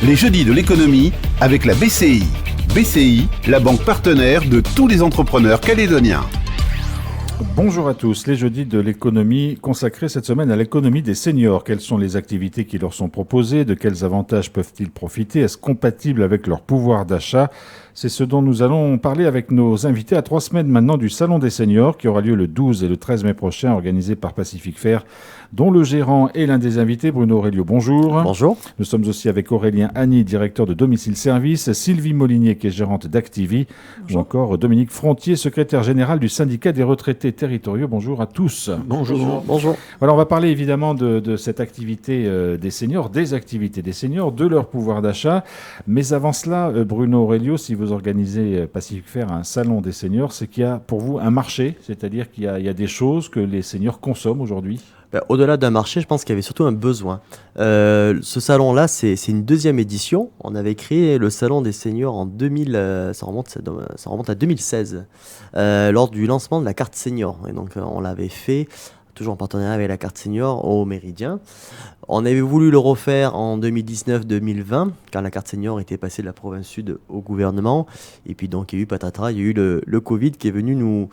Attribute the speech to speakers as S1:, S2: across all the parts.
S1: Les jeudis de l'économie avec la BCI. BCI, la banque partenaire de tous les entrepreneurs calédoniens.
S2: Bonjour à tous, les jeudis de l'économie consacrés cette semaine à l'économie des seniors. Quelles sont les activités qui leur sont proposées? De quels avantages peuvent-ils profiter? Est-ce compatible avec leur pouvoir d'achat? C'est ce dont nous allons parler avec nos invités à 3 semaines maintenant du Salon des seniors qui aura lieu le 12 et le 13 mai prochain, organisé par Pacific Fair, dont le gérant est l'un des invités, Bruno Aurelio. Bonjour.
S3: Bonjour.
S2: Nous sommes aussi avec Aurélien Agny, directeur de Domicile Service, Sylvie Molinier, qui est gérante d'Activi, ou encore Dominique Frontier, secrétaire général du syndicat des retraités territoriaux. Bonjour à tous.
S3: Bonjour. Bonjour.
S2: Alors, on va parler évidemment de cette activité des seniors, des activités des seniors, de leur pouvoir d'achat. Mais avant cela, Bruno Aurelio, si vous organisez Pacific Fair un salon des seniors, c'est qu'il y a pour vous un marché, c'est-à-dire qu'il y a des choses que les seniors consomment aujourd'hui.
S3: Au-delà d'un marché, je pense qu'il y avait surtout un besoin. Ce salon-là, c'est une deuxième édition. On avait créé le salon des seniors en 2000, ça remonte à 2016, lors du lancement de la carte senior. Et donc, on l'avait fait toujours en partenariat avec la carte senior au Méridien. On avait voulu le refaire en 2019-2020, quand la carte senior était passée de la province sud au gouvernement. Et puis donc, il y a eu patatras, il y a eu le Covid qui est venu nous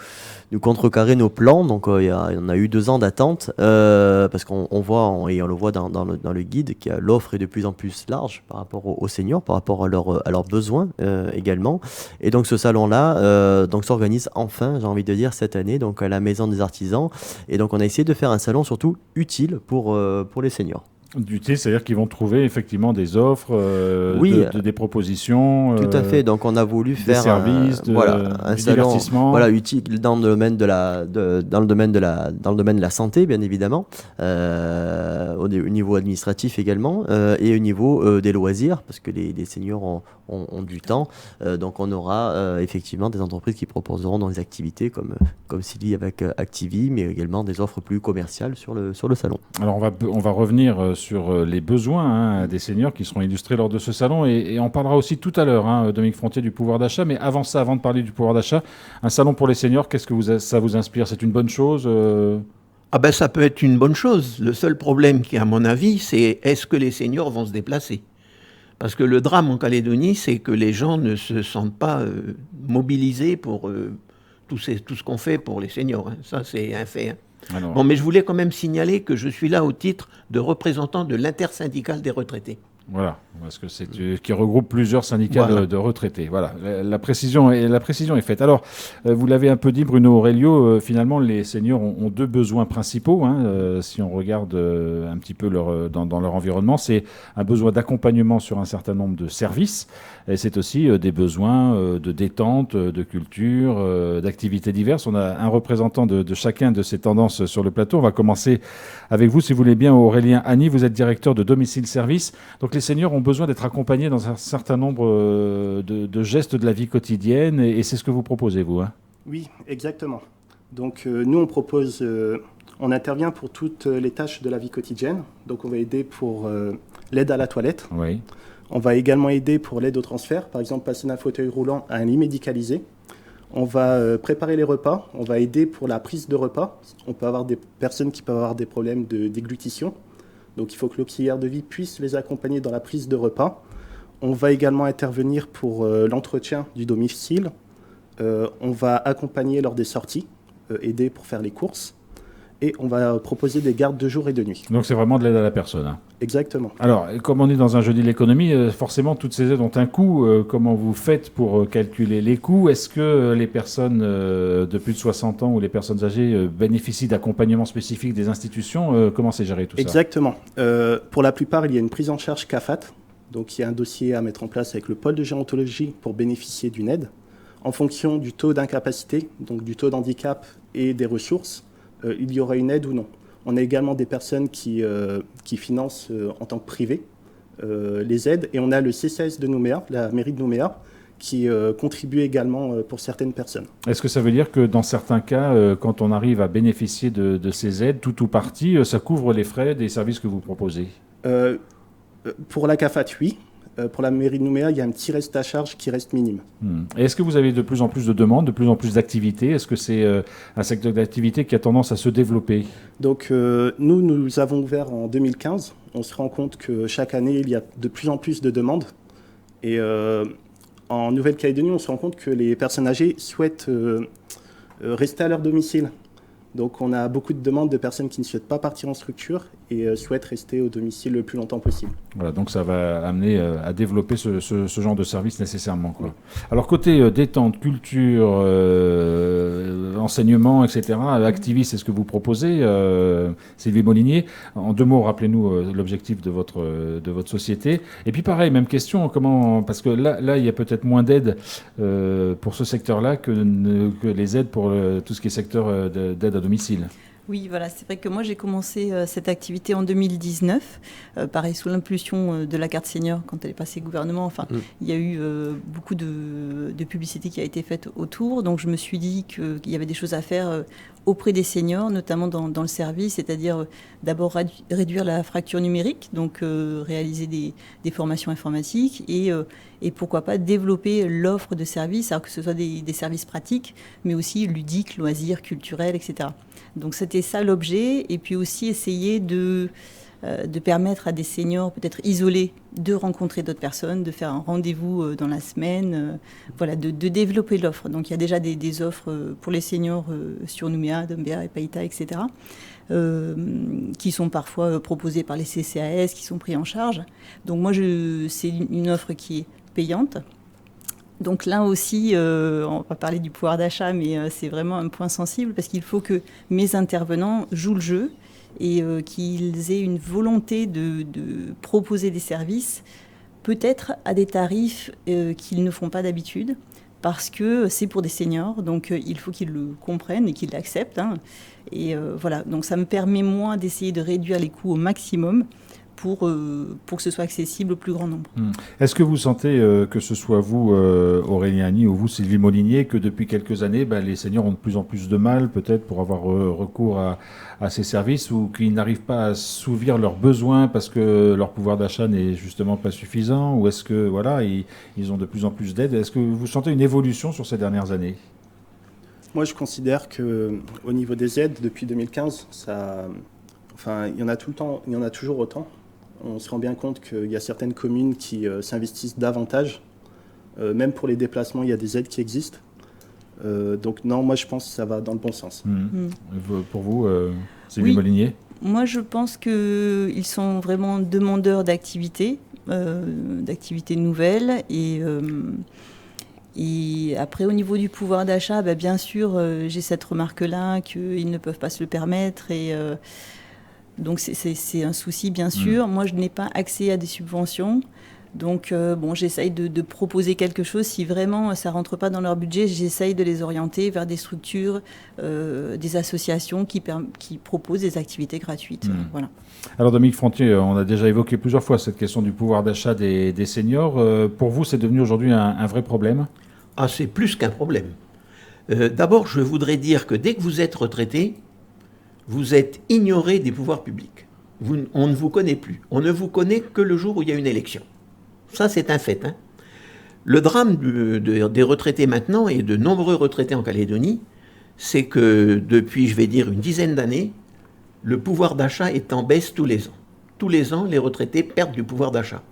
S3: contrecarrer nos plans. Donc, on a eu 2 ans d'attente, parce qu'on voit, et on le voit dans le guide, que l'offre est de plus en plus large par rapport aux seniors, par rapport à leurs besoins également. Et donc, ce salon-là s'organise enfin, j'ai envie de dire, cette année, donc à la Maison des Artisans. Et donc, on a essayé de faire un salon surtout utile pour les seniors.
S2: Utile, c'est-à-dire qu'ils vont trouver effectivement des offres, des propositions.
S3: Tout à fait. Donc, on a voulu faire
S2: des services,
S3: un salon,
S2: divertissement.
S3: utile dans le domaine dans le domaine de la santé, bien évidemment, au niveau administratif également, et au niveau des loisirs, parce que les seniors ont du temps. Donc, on aura effectivement des entreprises qui proposeront dans des activités comme Sylvie avec Activi, mais également des offres plus commerciales sur le salon.
S2: Alors, on va revenir sur les besoins des seniors qui seront illustrés lors de ce salon, et on parlera aussi tout à l'heure, Dominique Frontier, du pouvoir d'achat. Mais avant de parler du pouvoir d'achat, un salon pour les seniors, qu'est-ce que ça vous inspire? C'est une bonne chose
S4: Ça peut être une bonne chose. Le seul problème qui est, à mon avis, c'est est-ce que les seniors vont se déplacer? Parce que le drame en Calédonie, c'est que les gens ne se sentent pas mobilisés pour tout ce qu'on fait pour les seniors. Ça, c'est un fait.
S2: Alors...
S4: mais je voulais quand même signaler que je suis là au titre de représentant de l'intersyndicale des retraités.
S2: Voilà, parce que c'est qui regroupe plusieurs syndicats de retraités. Voilà, la précision est faite. Alors, vous l'avez un peu dit, Bruno Aurelio, finalement, les seniors ont 2 besoins principaux. Si on regarde un petit peu dans leur environnement, c'est un besoin d'accompagnement sur un certain nombre de services, et c'est aussi des besoins de détente, de culture, d'activités diverses. On a un représentant de chacun de ces tendances sur le plateau. On va commencer avec vous, si vous voulez bien, Aurélien Agny. Vous êtes directeur de Domicile Service. Donc, les seniors ont besoin d'être accompagnés dans un certain nombre de gestes de la vie quotidienne, et c'est ce que vous proposez, vous.
S5: Oui, exactement. Donc, nous, on intervient pour toutes les tâches de la vie quotidienne. Donc, on va aider pour l'aide à la toilette.
S2: Oui.
S5: On va également aider pour l'aide au transfert, par exemple, passer d'un fauteuil roulant à un lit médicalisé. On va préparer les repas. On va aider pour la prise de repas. On peut avoir des personnes qui peuvent avoir des problèmes de déglutition. Donc, il faut que l'auxiliaire de vie puisse les accompagner dans la prise de repas. On va également intervenir pour l'entretien du domicile. On va accompagner lors des sorties, aider pour faire les courses. Et on va proposer des gardes de jour et de nuit.
S2: Donc, c'est vraiment de l'aide à la personne.
S5: Exactement.
S2: Alors, comme on est dans un jeudi de l'économie, forcément, toutes ces aides ont un coût. Comment vous faites pour calculer les coûts? Est-ce que les personnes de plus de 60 ans ou les personnes âgées bénéficient d'accompagnements spécifiques des institutions? Comment c'est géré tout ça?
S5: Exactement. Pour la plupart, il y a une prise en charge CAFAT. Donc, il y a un dossier à mettre en place avec le pôle de gérontologie pour bénéficier d'une aide. En fonction du taux d'incapacité, donc du taux d'handicap et des ressources, il y aura une aide ou non. On a également des personnes qui financent en tant que privé les aides. Et on a le CCAS de Nouméa, la mairie de Nouméa, qui contribue également pour certaines personnes.
S2: Est-ce que ça veut dire que dans certains cas, quand on arrive à bénéficier de ces aides, tout ou partie, ça couvre les frais des services que vous proposez?
S5: Pour la CAFAT, oui. pour la mairie de Nouméa, il y a un petit reste à charge qui reste minime.
S2: Et est-ce que vous avez de plus en plus de demandes, de plus en plus d'activités? Est-ce que c'est un secteur d'activité qui a tendance à se développer?
S5: Donc nous avons ouvert en 2015. On se rend compte que chaque année, il y a de plus en plus de demandes. Et en Nouvelle-Calédonie, on se rend compte que les personnes âgées souhaitent rester à leur domicile. Donc on a beaucoup de demandes de personnes qui ne souhaitent pas partir en structure et souhaitent rester au domicile le plus longtemps possible.
S2: Voilà, donc ça va amener à développer ce genre de service nécessairement, quoi. Alors côté détente, culture, enseignement, etc., activiste, c'est ce que vous proposez, Sylvie Molinier. En 2 mots, rappelez-nous l'objectif de votre société. Et puis pareil, même question, parce que là il y a peut-être moins d'aide pour ce secteur-là que les aides pour tout ce qui est secteur d'aide à domicile.
S6: Oui, voilà, c'est vrai que moi j'ai commencé cette activité en 2019, pareil sous l'impulsion de la carte senior quand elle est passée gouvernement. Enfin, il y a eu beaucoup de publicité qui a été faite autour, donc je me suis dit qu'il y avait des choses à faire auprès des seniors, notamment dans le service, c'est-à-dire d'abord réduire la fracture numérique, donc réaliser des formations informatiques et pourquoi pas développer l'offre de services, alors que ce soit des services pratiques, mais aussi ludiques, loisirs, culturels, etc. Donc c'était ça l'objet, et puis aussi essayer de permettre à des seniors peut-être isolés de rencontrer d'autres personnes, de faire un rendez-vous dans la semaine, voilà, de développer l'offre. Donc il y a déjà des offres pour les seniors sur Nouméa, Doumbéa et Païta, etc., qui sont parfois proposées par les CCAS, qui sont pris en charge. Donc moi, c'est une offre qui est payante. Donc là aussi, on va parler du pouvoir d'achat, mais c'est vraiment un point sensible parce qu'il faut que mes intervenants jouent le jeu et qu'ils aient une volonté de proposer des services, peut-être à des tarifs qu'ils ne font pas d'habitude, parce que c'est pour des seniors, donc il faut qu'ils le comprennent et qu'ils l'acceptent. Hein. Et voilà, donc ça me permet moi d'essayer de réduire les coûts au maximum, pour que ce soit accessible au plus grand nombre.
S2: Est-ce que vous sentez, que ce soit vous, Aurélien Agny, ou vous, Sylvie Molinier, que depuis quelques années, les seniors ont de plus en plus de mal, peut-être, pour avoir recours à ces services, ou qu'ils n'arrivent pas à assouvir leurs besoins parce que leur pouvoir d'achat n'est justement pas suffisant, ou est-ce que, voilà, ils ont de plus en plus d'aide? Est-ce que vous sentez une évolution sur ces dernières années?
S5: Moi, je considère qu'au niveau des aides, depuis 2015, il y en a tout le temps, il y en a toujours autant. On se rend bien compte qu'il y a certaines communes qui s'investissent davantage. Même pour les déplacements, il y a des aides qui existent. Donc non, moi je pense que ça va dans le bon sens.
S2: Pour vous, Sylvie Molinier?
S6: Moi je pense qu'ils sont vraiment demandeurs d'activités nouvelles. Et après, au niveau du pouvoir d'achat, bien sûr, j'ai cette remarque-là qu'ils ne peuvent pas se le permettre. Donc c'est un souci, bien sûr. Moi, je n'ai pas accès à des subventions. Donc, j'essaye de proposer quelque chose. Si vraiment ça ne rentre pas dans leur budget, j'essaye de les orienter vers des structures, des associations qui proposent des activités gratuites. Voilà.
S2: Alors, Dominique Frontier, on a déjà évoqué plusieurs fois cette question du pouvoir d'achat des seniors. Pour vous, c'est devenu aujourd'hui un vrai problème?
S4: Ah, c'est plus qu'un problème. D'abord, je voudrais dire que dès que vous êtes retraité, vous êtes ignoré des pouvoirs publics. On ne vous connaît plus. On ne vous connaît que le jour où il y a une élection. Ça, c'est un fait. Hein. Le drame des retraités maintenant, et de nombreux retraités en Calédonie, c'est que depuis, je vais dire, une dizaine d'années, le pouvoir d'achat est en baisse tous les ans. Tous les ans, les retraités perdent du pouvoir d'achat.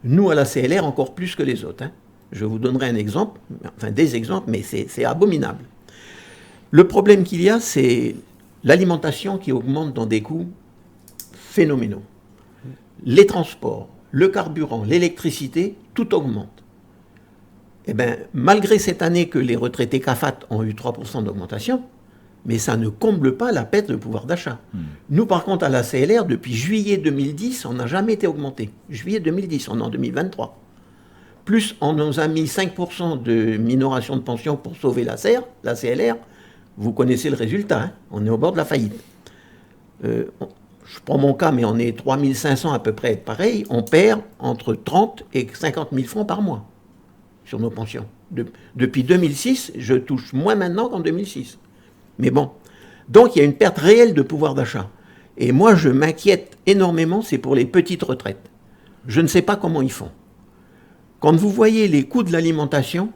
S4: Nous, à la CLR, encore plus que les autres. Hein. Je vous donnerai un exemple, enfin des exemples, mais c'est abominable. Le problème qu'il y a, c'est l'alimentation qui augmente dans des coûts phénoménaux. Les transports, le carburant, l'électricité, tout augmente. Eh bien, malgré cette année que les retraités CAFAT ont eu 3% d'augmentation, mais ça ne comble pas la perte de pouvoir d'achat. Nous, par contre, à la CLR, depuis juillet 2010, on n'a jamais été augmenté. Juillet 2010, on est en 2023. Plus, on nous a mis 5% de minoration de pension pour sauver la CLR. Vous connaissez le résultat, hein, on est au bord de la faillite. Je prends mon cas, mais on est 3500 à peu près pareil. On perd entre 30 et 50 000 francs par mois sur nos pensions. Depuis 2006, je touche moins maintenant qu'en 2006. Mais bon, donc il y a une perte réelle de pouvoir d'achat. Et moi, je m'inquiète énormément, c'est pour les petites retraites. Je ne sais pas comment ils font. Quand vous voyez les coûts de l'alimentation...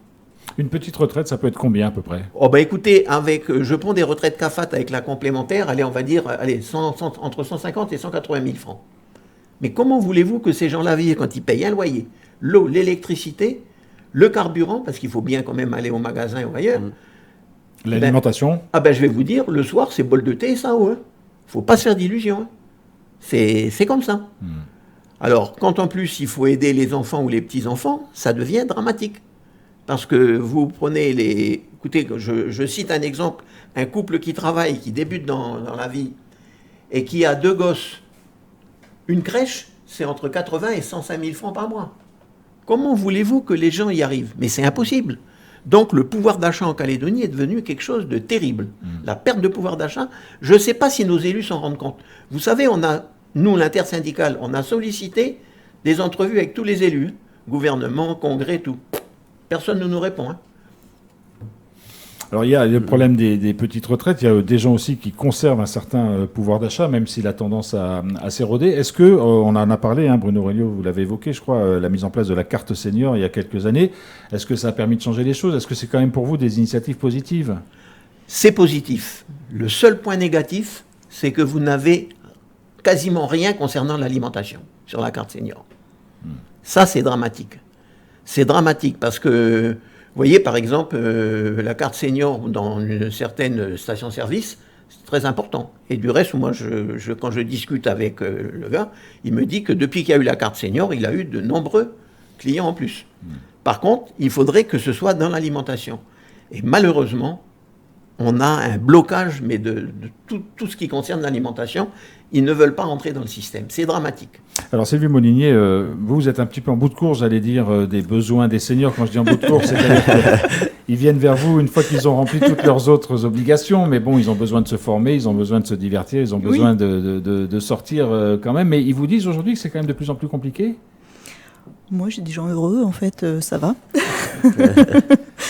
S2: Une petite retraite, ça peut être combien à peu près?
S4: Oh bah écoutez, je prends des retraites CAFAT avec la complémentaire, allez, on va dire entre 150 et 180 000 francs. Mais comment voulez-vous que ces gens-là vivent quand ils payent un loyer, l'eau, l'électricité, le carburant, parce qu'il faut bien quand même aller au magasin ou ailleurs.
S2: L'alimentation?
S4: Je vais vous dire, le soir, c'est bol de thé et ça, ouais. Faut pas se faire d'illusions. Hein. C'est comme ça. Alors, quand en plus il faut aider les enfants ou les petits-enfants, ça devient dramatique. Parce que vous prenez Écoutez, je cite un exemple, un couple qui travaille, qui débute dans la vie, et qui a 2 gosses, une crèche, c'est entre 80 et 105 000 francs par mois. Comment voulez-vous que les gens y arrivent? Mais c'est impossible. Donc le pouvoir d'achat en Calédonie est devenu quelque chose de terrible. La perte de pouvoir d'achat, je ne sais pas si nos élus s'en rendent compte. Vous savez, nous, l'intersyndicale, on a sollicité des entrevues avec tous les élus, gouvernement, congrès, tout. Personne ne nous répond. Hein.
S2: Alors il y a le problème des petites retraites, il y a des gens aussi qui conservent un certain pouvoir d'achat, même s'il a tendance à s'éroder. Est-ce que, on en a parlé, hein, Bruno Aurelio, vous l'avez évoqué, je crois, la mise en place de la carte senior il y a quelques années, est-ce que ça a permis de changer les choses? Est-ce que c'est quand même pour vous des initiatives positives?
S4: C'est positif. Le seul point négatif, c'est que vous n'avez quasiment rien concernant l'alimentation sur la carte senior. Ça, c'est dramatique. C'est dramatique parce que... Vous voyez, par exemple, la carte senior dans une certaine station-service, c'est très important. Et du reste, moi, quand je discute avec le gars, il me dit que depuis qu'il y a eu la carte senior, il a eu de nombreux clients en plus. Par contre, il faudrait que ce soit dans l'alimentation. Et malheureusement, on a un blocage, mais de tout ce qui concerne l'alimentation. Ils ne veulent pas rentrer dans le système. C'est dramatique.
S2: Alors Sylvie Molinier, vous êtes un petit peu en bout de course, j'allais dire, des besoins des seniors. Quand je dis en bout de course, c'est-à-dire qu'ils viennent vers vous une fois qu'ils ont rempli toutes leurs autres obligations. Mais bon, ils ont besoin de se former, ils ont besoin de se divertir, ils ont besoin de sortir quand même. Mais ils vous disent aujourd'hui que c'est quand même de plus en plus compliqué?
S6: Moi, j'ai des gens heureux, en fait, ça va.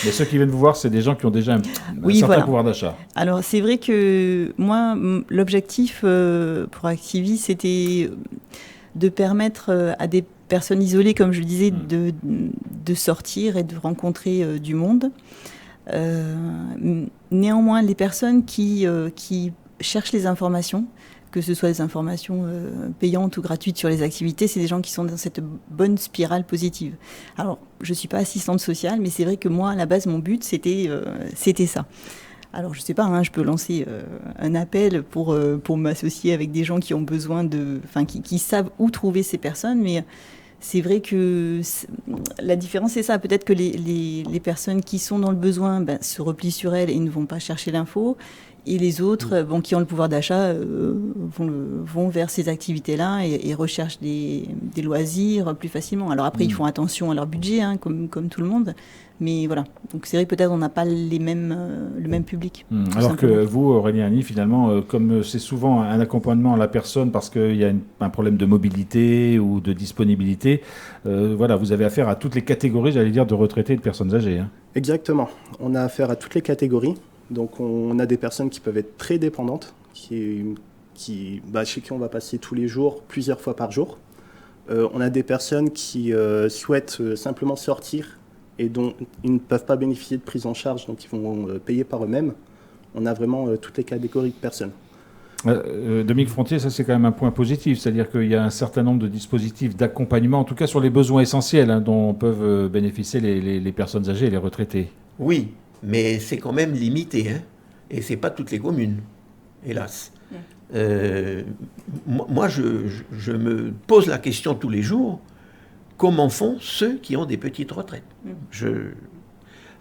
S2: Mais ceux qui viennent vous voir, c'est des gens qui ont déjà un certain pouvoir d'achat.
S6: Alors, c'est vrai que moi, l'objectif pour Activi, c'était de permettre à des personnes isolées, comme je le disais, de sortir et de rencontrer du monde. Néanmoins, les personnes qui cherchent les informations, que ce soit des informations payantes ou gratuites sur les activités, c'est des gens qui sont dans cette bonne spirale positive. Alors, je ne suis pas assistante sociale, mais c'est vrai que moi, à la base, mon but, c'était ça. Alors, je ne sais pas, je peux lancer un appel pour m'associer avec des gens qui ont besoin qui savent où trouver ces personnes, mais c'est vrai que la différence, c'est ça. Peut-être que les personnes qui sont dans le besoin se replient sur elles et ne vont pas chercher l'info. Et les autres, qui ont le pouvoir d'achat, vont vers ces activités-là et recherchent des loisirs plus facilement. Alors après, ils font attention à leur budget, comme tout le monde. Mais voilà. Donc c'est vrai, peut-être on n'a pas le même public.
S2: Alors que vous, Aurélien Annie, finalement, comme c'est souvent un accompagnement à la personne parce qu'il y a un problème de mobilité ou de disponibilité, voilà, vous avez affaire à toutes les catégories, j'allais dire, de retraités et de personnes âgées. Hein.
S5: Exactement. On a affaire à toutes les catégories. Donc on a des personnes qui peuvent être très dépendantes, chez qui on va passer tous les jours, plusieurs fois par jour. On a des personnes qui souhaitent simplement sortir et dont ils ne peuvent pas bénéficier de prise en charge, donc ils vont payer par eux-mêmes. On a vraiment toutes les catégories de personnes.
S2: Dominique Frontier, ça c'est quand même un point positif, c'est-à-dire qu'il y a un certain nombre de dispositifs d'accompagnement, en tout cas sur les besoins essentiels dont peuvent bénéficier les personnes âgées et les retraités.
S4: Oui. Mais c'est quand même limité, et ce n'est pas toutes les communes, hélas. Moi, je me pose la question tous les jours, comment font ceux qui ont des petites retraites?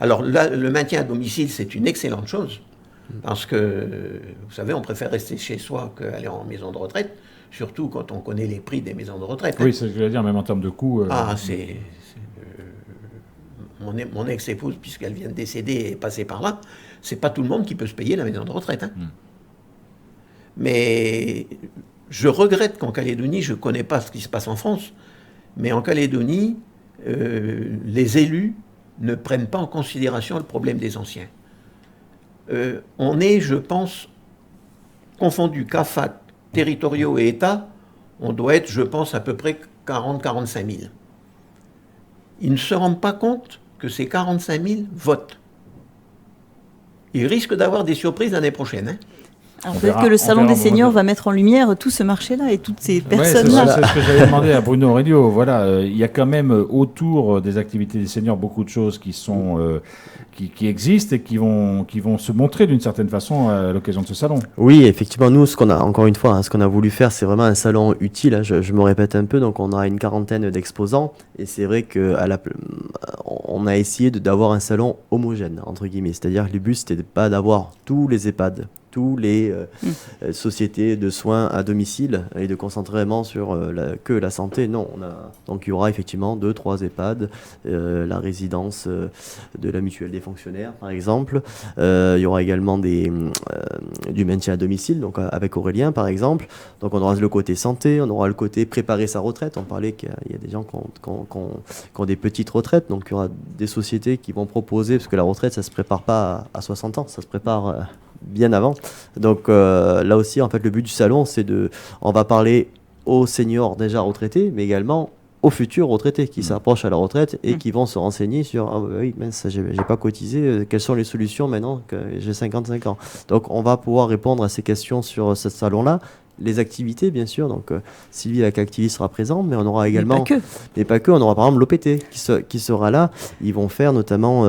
S4: Alors là, le maintien à domicile, c'est une excellente chose, parce que, vous savez, on préfère rester chez soi qu'aller en maison de retraite, surtout quand on connaît les prix des maisons de retraite.
S2: Oui, c'est ce que je veux dire, même en termes de coûts.
S4: Mon ex-épouse, puisqu'elle vient de décéder et est passée par là, c'est pas tout le monde qui peut se payer la maison de retraite. Mais je regrette qu'en Calédonie, je ne connais pas ce qui se passe en France, mais en Calédonie, les élus ne prennent pas en considération le problème des anciens. On est, je pense, confondu CAFAT, territoriaux et État, on doit être, je pense, à peu près 40-45 000. ils ne se rendent pas compte que ces 45 000 votent. Ils risquent d'avoir des surprises l'année prochaine. Hein.
S6: Alors peut-être que le Salon des seniors va mettre en lumière tout ce marché-là et toutes ces personnes-là.
S2: C'est ce que j'avais demandé à Bruno Aurelio. Voilà, il y a quand même autour des activités des seniors beaucoup de choses qui sont qui existent et qui vont se montrer d'une certaine façon à l'occasion de ce salon.
S3: Oui, effectivement, nous, ce qu'on a voulu faire, c'est vraiment un salon utile. Hein, je me répète un peu, donc on aura une quarantaine d'exposants et c'est vrai que on a essayé d'avoir un salon homogène entre guillemets. C'est-à-dire que le but c'était pas d'avoir tous les EHPAD, tous les sociétés de soins à domicile et de concentrer vraiment sur que la santé. Non, donc il y aura effectivement 2-3 EHPAD, la résidence de la mutuelle des fonctionnaires par exemple. Il y aura également du maintien à domicile, donc avec Aurélien par exemple. Donc on aura le côté santé, on aura le côté préparer sa retraite. On parlait qu'il y a des gens qui ont des petites retraites, donc il y aura des sociétés qui vont proposer, parce que la retraite ça se prépare pas à 60 ans, ça se prépare bien avant. Donc là aussi, en fait, le but du salon, on va parler aux seniors déjà retraités, mais également aux futurs retraités qui s'approchent à la retraite et qui vont se renseigner sur oui, mince, j'ai pas cotisé, quelles sont les solutions maintenant que j'ai 55 ans. Donc on va pouvoir répondre à ces questions sur ce salon-là. Les activités, bien sûr, donc Sylvie la activiste sera présente, mais on aura également, mais pas que, on aura par exemple l'OPT qui sera là. Ils vont faire notamment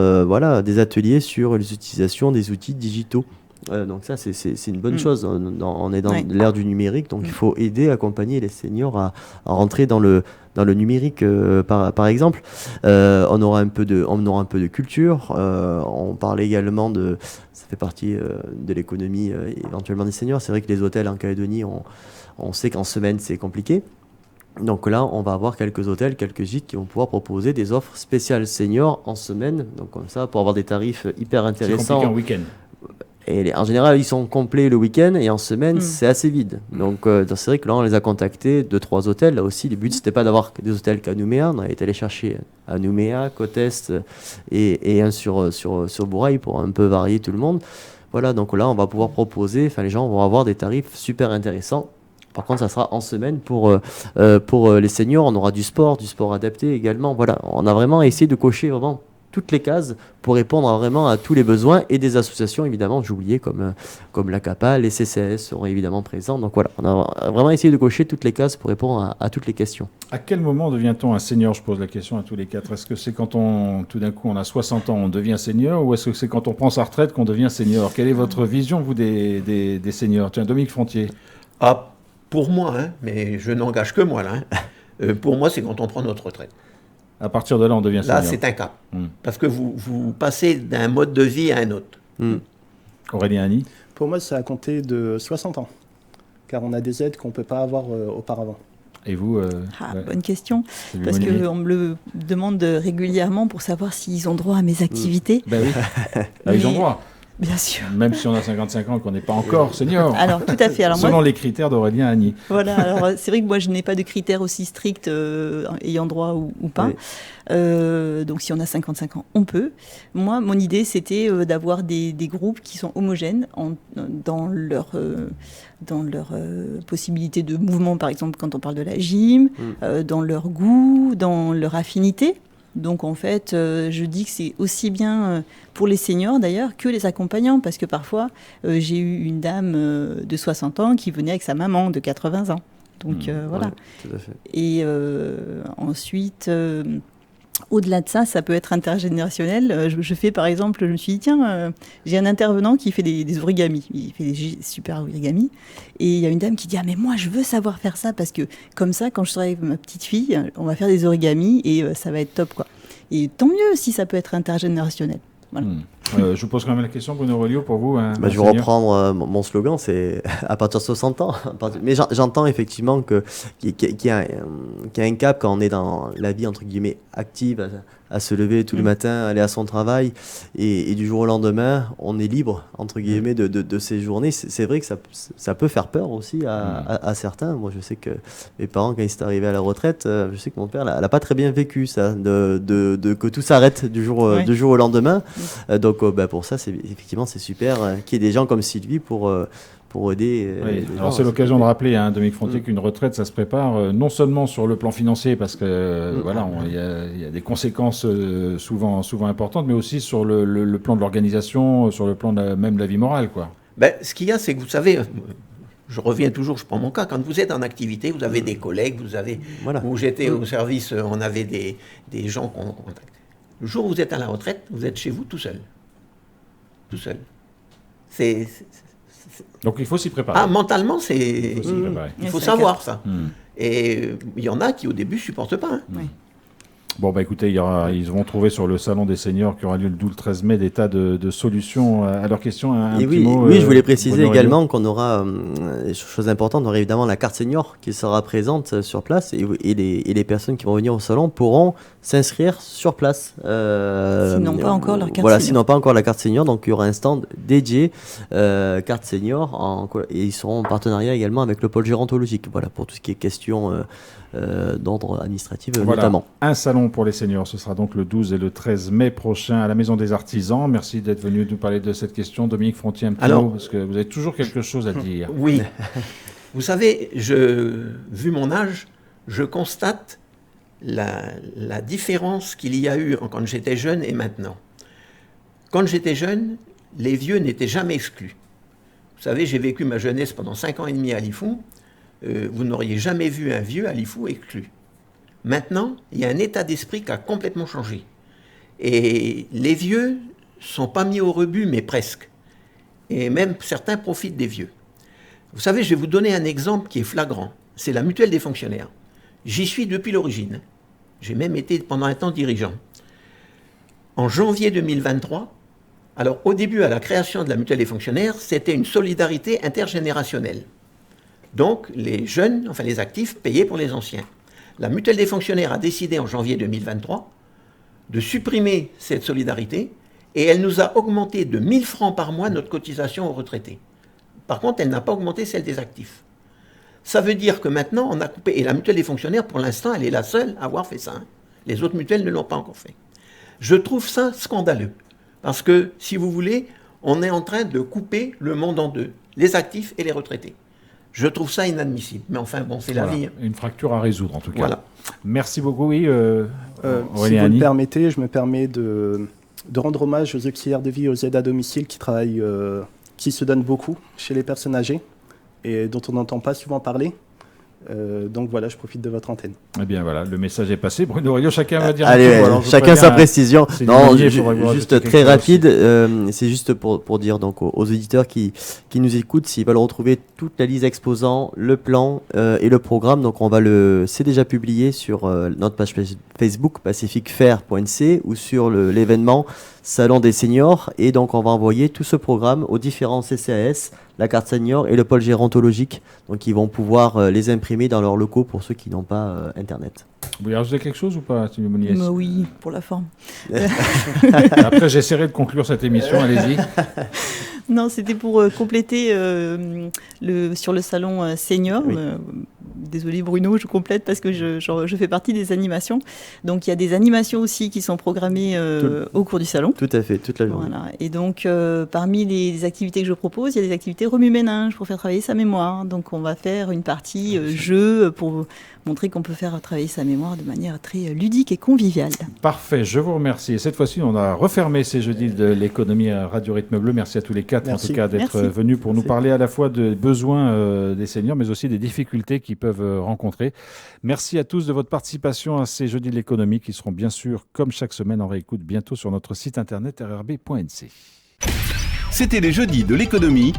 S3: des ateliers sur l'utilisation des outils digitaux. Donc ça, c'est une bonne chose. On est dans l'ère du numérique, donc il faut aider, accompagner les seniors à rentrer dans le numérique, par exemple. On aura un peu de culture. On parle également ça fait partie de l'économie éventuellement des seniors. C'est vrai que les hôtels en Calédonie, on sait qu'en semaine, c'est compliqué. Donc là, on va avoir quelques hôtels, quelques gîtes qui vont pouvoir proposer des offres spéciales seniors en semaine. Donc comme ça, pour avoir des tarifs hyper intéressants.
S2: C'est compliqué en week-end.
S3: Et en général, ils sont complets le week-end et en semaine, c'est assez vide. Donc, c'est vrai que là, on les a contactés, 2-3 hôtels. Là aussi, le but, c'était pas d'avoir des hôtels qu'à Nouméa. On a été allé chercher à Nouméa, Côte-Est et un sur Bourail pour un peu varier tout le monde. Voilà, donc là, on va pouvoir proposer, les gens vont avoir des tarifs super intéressants. Par contre, ça sera en semaine pour les seniors. On aura du sport adapté également. Voilà, on a vraiment essayé de cocher vraiment toutes les cases pour répondre vraiment à tous les besoins et des associations évidemment, j'oubliais comme la CAPA, les CCAS seront évidemment présents. Donc voilà, on a vraiment essayé de cocher toutes les cases pour répondre à toutes les questions.
S2: À quel moment devient-on un senior? Je pose la question à tous les quatre. Est-ce que c'est quand tout d'un coup on a 60 ans, on devient senior, ou est-ce que c'est quand on prend sa retraite qu'on devient senior? Quelle est votre vision, vous, des seniors? Tiens, Dominique Frontier.
S4: Pour moi, mais je n'engage que moi là. Pour moi, c'est quand on prend notre retraite.
S2: À partir de là, on devient senior.
S4: Là, c'est un cap. Parce que vous passez d'un mode de vie à un autre.
S2: Aurélien Hanny.
S5: Pour moi, ça a compté de 60 ans, car on a des aides qu'on ne peut pas avoir auparavant.
S2: Et vous
S6: Bonne question, parce qu'on me le demande régulièrement pour savoir s'ils ont droit à mes activités.
S2: Ben oui, ils ont droit.
S6: Bien sûr.
S2: Même si on a 55 ans et qu'on n'est pas encore senior.
S6: Alors, tout à fait. Alors,
S2: selon les critères d'Aurélien Hanny.
S6: Voilà, alors c'est vrai que moi, je n'ai pas de critères aussi stricts ayant droit ou pas. Oui. Donc, si on a 55 ans, on peut. Moi, mon idée, c'était d'avoir des groupes qui sont homogènes dans leur possibilité de mouvement, par exemple, quand on parle de la gym, dans leur goût, dans leur affinité. Donc en fait, je dis que c'est aussi bien pour les seniors d'ailleurs que les accompagnants, parce que parfois j'ai eu une dame de 60 ans qui venait avec sa maman de 80 ans. Donc voilà.
S3: Ouais, tout à fait.
S6: Et ensuite, au-delà de ça, ça peut être intergénérationnel. Je fais par exemple, je me suis dit, tiens, j'ai un intervenant qui fait des origamis. Il fait des super origamis. Et il y a une dame qui dit, ah mais moi je veux savoir faire ça, parce que comme ça, quand je serai avec ma petite fille, on va faire des origamis et ça va être top, quoi. Et tant mieux si ça peut être intergénérationnel. Voilà.
S2: Je vous pose quand même la question, Bruno Aurelio, pour vous.
S3: Je vais reprendre mon slogan, c'est à partir de 60 ans. Mais j'entends effectivement qu'il y a un cap quand on est dans la vie, entre guillemets, active, à se lever tous les matins, aller à son travail, et du jour au lendemain, on est libre, entre guillemets, de ces journées. C'est vrai que ça peut faire peur aussi à certains. Moi, je sais que mes parents, quand ils sont arrivés à la retraite, je sais que mon père, elle n'a pas très bien vécu ça, que tout s'arrête du jour au lendemain. Donc, pour ça, effectivement, c'est super qu'il y ait des gens comme Sylvie pour pour aider.
S2: Oui.
S3: les
S2: Alors
S3: gens.
S2: c'est l'occasion de rappeler, Dominique Frontier, qu'une retraite, ça se prépare non seulement sur le plan financier, parce que voilà, il y a des conséquences souvent importantes, mais aussi sur le plan de l'organisation, sur le plan même de la vie morale, quoi.
S4: Ben, ce qu'il y a, c'est que vous savez, je reviens toujours, je prends mon cas, quand vous êtes en activité, vous avez des collègues, vous avez,
S3: Voilà.
S4: où j'étais au service, on avait des gens qu'on contactait. Le jour où vous êtes à la retraite, vous êtes chez vous tout seul. Tout seul.
S2: Donc il faut s'y préparer.
S4: Ah, mentalement,
S2: Il faut s'y préparer.
S4: il faut
S6: C'est
S4: savoir ça.
S2: Hmm.
S4: Et il y en a qui au début supportent pas.
S6: Oui.
S2: Bon, bah écoutez, ils vont trouver sur le salon des seniors qui aura lieu le 12-13 mai des tas de solutions à leurs questions. Un
S3: Et
S2: petit
S3: oui,
S2: mot,
S3: oui, je voulais préciser
S2: Bruno Reynaud.
S3: également qu'on aura, chose importante, on aura évidemment la carte senior qui sera présente sur place et les personnes qui vont venir au salon pourront s'inscrire sur place.
S6: S'ils n'ont pas encore leur carte
S3: voilà,
S6: senior.
S3: s'ils n'ont pas encore la carte senior, donc il y aura un stand dédié carte senior et ils seront en partenariat également avec le pôle gérontologique. Voilà, pour tout ce qui est question d'ordre administratif
S2: Voilà,
S3: notamment.
S2: un salon pour les seniors, ce sera donc le 12 et le 13 mai prochain à la Maison des Artisans. Merci d'être venu nous parler de cette question. Dominique Frontier, un petit mot, parce que vous avez toujours quelque chose à dire.
S4: Oui. Vous savez, vu mon âge, je constate la différence qu'il y a eu quand j'étais jeune et maintenant. Quand j'étais jeune, les vieux n'étaient jamais exclus. Vous savez, j'ai vécu ma jeunesse pendant 5 ans et demi à Lifou. Vous n'auriez jamais vu un vieux à Lifou exclu. Maintenant, il y a un état d'esprit qui a complètement changé. Et les vieux ne sont pas mis au rebut, mais presque. Et même certains profitent des vieux. Vous savez, je vais vous donner un exemple qui est flagrant. C'est la mutuelle des fonctionnaires. J'y suis depuis l'origine. J'ai même été pendant un temps dirigeant. En janvier 2023, alors au début, à la création de la mutuelle des fonctionnaires, c'était une solidarité intergénérationnelle. Donc, les jeunes, enfin les actifs, payaient pour les anciens. La mutuelle des fonctionnaires a décidé en janvier 2023 de supprimer cette solidarité et elle nous a augmenté de 1 000 francs par mois notre cotisation aux retraités. Par contre, elle n'a pas augmenté celle des actifs. Ça veut dire que maintenant, on a coupé. Et la mutuelle des fonctionnaires, pour l'instant, elle est la seule à avoir fait ça. Les autres mutuelles ne l'ont pas encore fait. Je trouve ça scandaleux. Parce que, si vous voulez, on est en train de couper le monde en deux, les actifs et les retraités. Je trouve ça inadmissible. Mais enfin, bon, c'est la vie.
S2: Une fracture à résoudre, en tout cas.
S4: Voilà.
S2: Merci beaucoup, oui.
S5: Si vous le permettez, je me permets de rendre hommage aux auxiliaires de vie, aux aides à domicile qui travaillent, qui se donnent beaucoup chez les personnes âgées et dont on n'entend pas souvent parler. Donc voilà, je profite de votre antenne.
S2: Eh bien voilà, le message est passé. Bruno Reynaud, chacun va dire
S3: Allez,
S2: un petit mot. Alors, je
S3: chacun sa
S2: préviens,
S3: précision.
S2: c'est
S3: Non,
S2: Didier, faudrait vous
S3: juste
S2: rajouter
S3: très
S2: quelque chose
S3: rapide, c'est juste pour dire donc aux auditeurs qui nous écoutent, s'ils veulent retrouver toute la liste exposant le plan et le programme, donc c'est déjà publié sur notre page Facebook pacificfair.nc ou sur l'événement Salon des seniors, et donc on va envoyer tout ce programme aux différents CCAS, la carte senior et le pôle gérontologique, donc ils vont pouvoir les imprimer dans leurs locaux pour ceux qui n'ont pas internet.
S2: Vous voulez rajouter quelque chose ou pas, Sylvie Monnier?
S6: Oui, pour la forme.
S2: Après, j'essaierai de conclure cette émission, allez-y.
S6: Non, c'était pour compléter sur le salon senior.
S3: Oui.
S6: Désolée Bruno, je complète parce que je fais partie des animations. Donc il y a des animations aussi qui sont programmées au cours du salon.
S3: Tout à fait, toute la journée.
S6: Voilà. Et donc parmi les activités que je propose, il y a des activités remue-ménage pour faire travailler sa mémoire. Donc on va faire une partie jeu pour montrer qu'on peut faire travailler sa mémoire de manière très ludique et conviviale.
S2: Parfait, je vous remercie. Et cette fois-ci, on a refermé ces jeudis de l'économie à Radio Rythme Bleu. Merci à tous les quatre,
S5: Merci.
S2: en tout cas, d'être
S6: Merci.
S2: venus pour nous parler à la fois des besoins des seniors, mais aussi des difficultés qu'ils peuvent rencontrer. Merci à tous de votre participation à ces jeudis de l'économie qui seront bien sûr, comme chaque semaine, en réécoute bientôt sur notre site internet rrb.nc.
S1: C'était les jeudis de l'économie